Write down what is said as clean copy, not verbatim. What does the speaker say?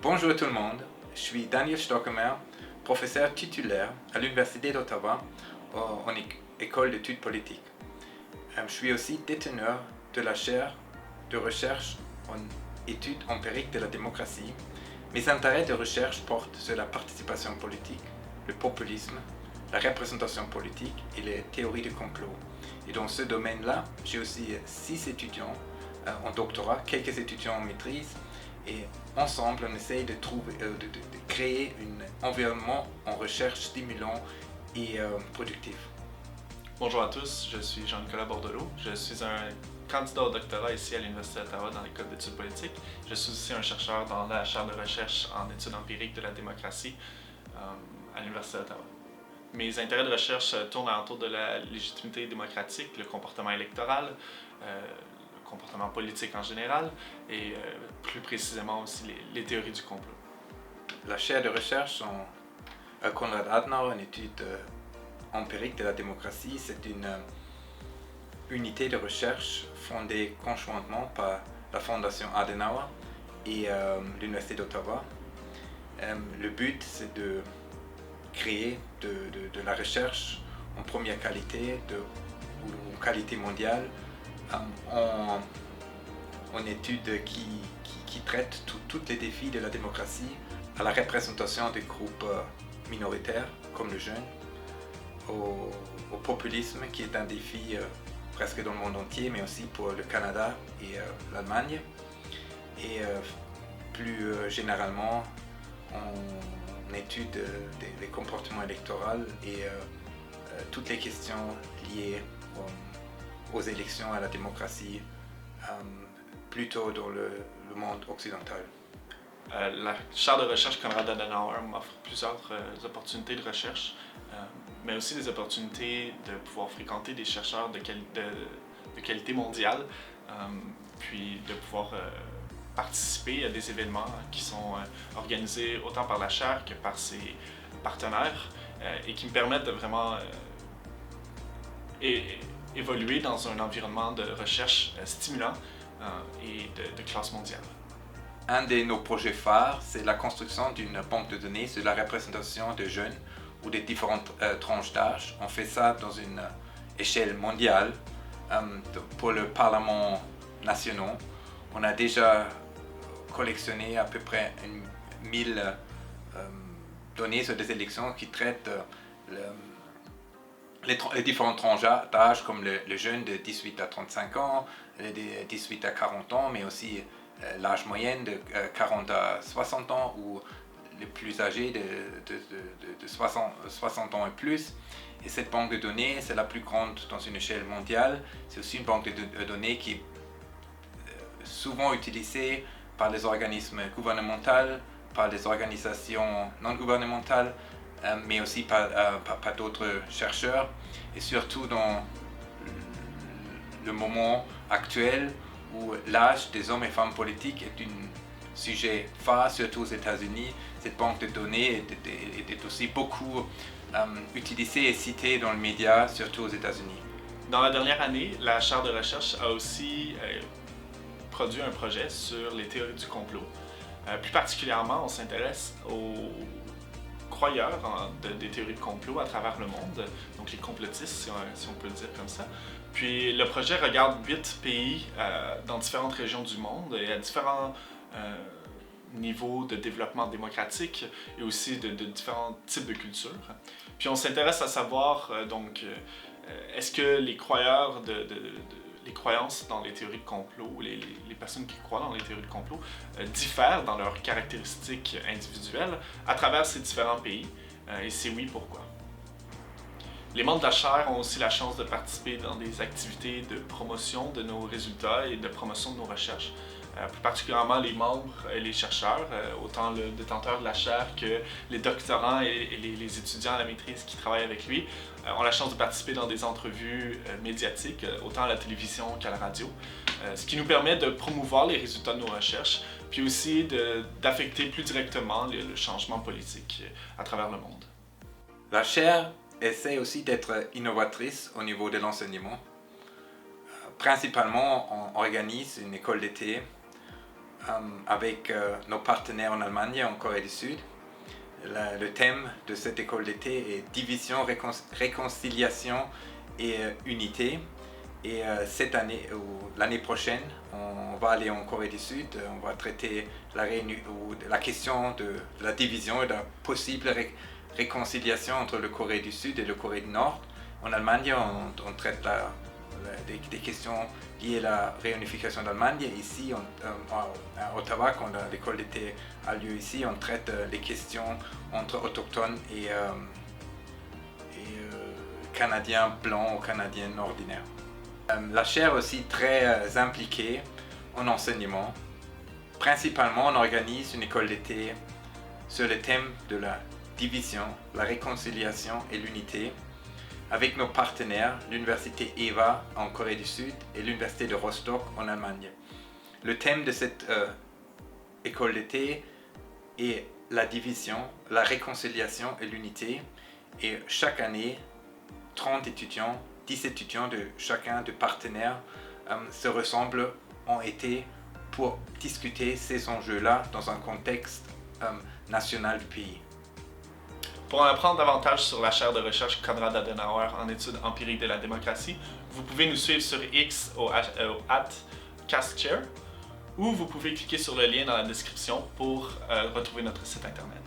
Bonjour tout le monde, je suis Daniel Stockemer, professeur titulaire à l'Université d'Ottawa en école d'études politiques. Je suis aussi déteneur de la chaire de recherche en études empiriques de la démocratie. Mes intérêts de recherche portent sur la participation politique, le populisme, la représentation politique et les théories du complot. Et dans ce domaine-là, j'ai aussi 6 étudiants en doctorat, quelques étudiants en maîtrise, et ensemble on essaye de créer un environnement en recherche stimulant et productif. Bonjour à tous, je suis Jean-Nicolas Bordelot. Je suis un candidat au doctorat ici à l'Université d'Ottawa dans l'école d'études politiques. Je suis aussi un chercheur dans la chaire de recherche en études empiriques de la démocratie à l'Université d'Ottawa. Mes intérêts de recherche tournent autour de la légitimité démocratique, le comportement électoral, le comportement politique en général et plus précisément aussi les théories du complot. La chaire de recherche en Konrad Adenauer, une étude empirique de la démocratie, c'est une unité de recherche fondée conjointement par la Fondation Adenauer et l'Université d'Ottawa. Le but, c'est de créer de la recherche en première qualité ou qualité mondiale en études qui traitent tous les défis de la démocratie, à la représentation des groupes minoritaires comme le jeune, au populisme qui est un défi presque dans le monde entier, mais aussi pour le Canada et l'Allemagne, et plus généralement on étude des comportements électoraux et toutes les questions liées aux élections, à la démocratie, plutôt dans le monde occidental. La chaire de recherche Konrad Adenauer m'offre plusieurs opportunités de recherche, mais aussi des opportunités de pouvoir fréquenter des chercheurs de qualité mondiale, puis de pouvoir participer à des événements qui sont organisés autant par la chaire que par ses partenaires et qui me permettent de vraiment évoluer dans un environnement de recherche stimulant et de classe mondiale. Un de nos projets phares, c'est la construction d'une banque de données sur la représentation de jeunes ou des différentes tranches d'âge. On fait ça dans une échelle mondiale pour le Parlement national. On a déjà collectionné à peu près 1000 données sur des élections qui traitent les différentes tranches d'âge, comme le jeune de 18 à 35 ans, de 18 à 40 ans, mais aussi l'âge moyen de 40 à 60 ans ou les plus âgés de 60 ans et plus. Et cette banque de données, c'est la plus grande dans une échelle mondiale. C'est aussi une banque de données qui est souvent utilisée par les organismes gouvernementaux, par les organisations non gouvernementales, mais aussi par d'autres chercheurs. Et surtout dans le moment actuel où l'âge des hommes et femmes politiques est un sujet phare, surtout aux États-Unis. Cette banque de données est aussi beaucoup utilisée et citée dans les médias, surtout aux États-Unis. Dans la dernière année, la chaire de recherche a aussi produit un projet sur les théories du complot. Plus particulièrement, on s'intéresse aux croyeurs des théories de complot à travers le monde, donc les complotistes, si on peut le dire comme ça. Puis le projet regarde 8 pays dans différentes régions du monde et à différents niveaux de développement démocratique et aussi de différents types de cultures. Puis on s'intéresse à savoir, est-ce que les croyeurs les croyances dans les théories de complot, ou les personnes qui croient dans les théories de complot, diffèrent dans leurs caractéristiques individuelles à travers ces différents pays, et si oui, pourquoi? Les membres de la chaire ont aussi la chance de participer dans des activités de promotion de nos résultats et de promotion de nos recherches. Plus particulièrement les membres et les chercheurs, autant le détenteur de la chaire que les doctorants et les étudiants à la maîtrise qui travaillent avec lui, ont la chance de participer dans des entrevues médiatiques, autant à la télévision qu'à la radio, ce qui nous permet de promouvoir les résultats de nos recherches, puis aussi d'affecter plus directement le changement politique à travers le monde. La chaire essaie aussi d'être innovatrice au niveau de l'enseignement. Principalement, on organise une école d'été avec nos partenaires en Allemagne et en Corée du Sud. Le thème de cette école d'été est division, réconciliation et unité. Et cette année ou l'année prochaine, on va aller en Corée du Sud, on va traiter la question de la division et de la possible réconciliation entre le Corée du Sud et le Corée du Nord. En Allemagne, on traite des questions liées à la réunification d'Allemagne. Ici, à Ottawa, quand l'école d'été a lieu ici, on traite les questions entre autochtones et Canadiens blancs ou Canadiens ordinaires. La chaire est aussi très impliquée en enseignement. Principalement, on organise une école d'été sur le thème de la division, la réconciliation et l'unité avec nos partenaires, l'université EVA en Corée du Sud et l'université de Rostock en Allemagne. Le thème de cette école d'été est la division, la réconciliation et l'unité. Et chaque année, 30 étudiants, 10 étudiants de chacun des partenaires se ressemblent en été pour discuter ces enjeux-là dans un contexte national du pays. Pour en apprendre davantage sur la chaire de recherche Konrad Adenauer en études empiriques de la démocratie, vous pouvez nous suivre sur X au @castchair ou vous pouvez cliquer sur le lien dans la description pour retrouver notre site internet.